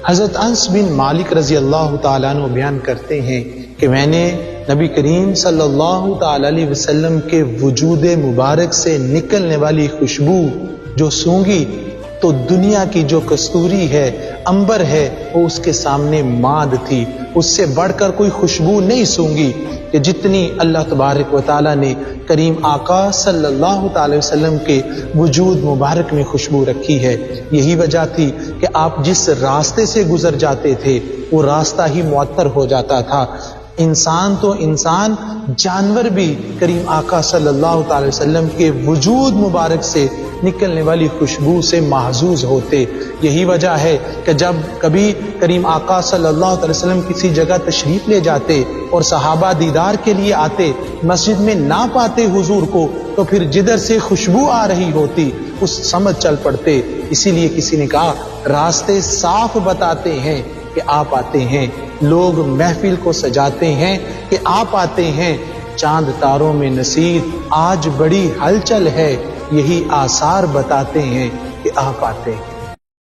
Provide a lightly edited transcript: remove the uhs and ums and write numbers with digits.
حضرت انس بن مالک رضی اللہ تعالیٰ عنہ بیان کرتے ہیں کہ میں نے نبی کریم صلی اللہ تعالیٰ علیہ وسلم کے وجود مبارک سے نکلنے والی خوشبو جو سونگی تو دنیا کی جو کستوری ہے، عنبر ہے، وہ اس کے سامنے ماد تھی۔ اس سے بڑھ کر کوئی خوشبو نہیں سونگی کہ جتنی اللہ تبارک و تعالیٰ نے کریم آقا صلی اللہ تعالی وسلم کے وجود مبارک میں خوشبو رکھی ہے۔ یہی وجہ تھی کہ آپ جس راستے سے گزر جاتے تھے وہ راستہ ہی معطر ہو جاتا تھا۔ انسان تو انسان، جانور بھی کریم آقا صلی اللہ تعالی وسلم کے وجود مبارک سے نکلنے والی خوشبو سے محظوظ ہوتے۔ یہی وجہ ہے کہ جب کبھی کریم آقا صلی اللہ علیہ وسلم کسی جگہ تشریف لے جاتے اور صحابہ دیدار کے لیے آتے، مسجد میں نہ پاتے حضور کو، تو پھر جدھر سے خوشبو آ رہی ہوتی اس سمجھ چل پڑتے۔ اسی لیے کسی نے کہا راستے صاف بتاتے ہیں کہ آپ آتے ہیں، لوگ محفل کو سجاتے ہیں کہ آپ آتے ہیں، چاند تاروں میں نصیر آج بڑی ہلچل ہے، یہی آثار بتاتے ہیں کہ آپ آتے ہیں۔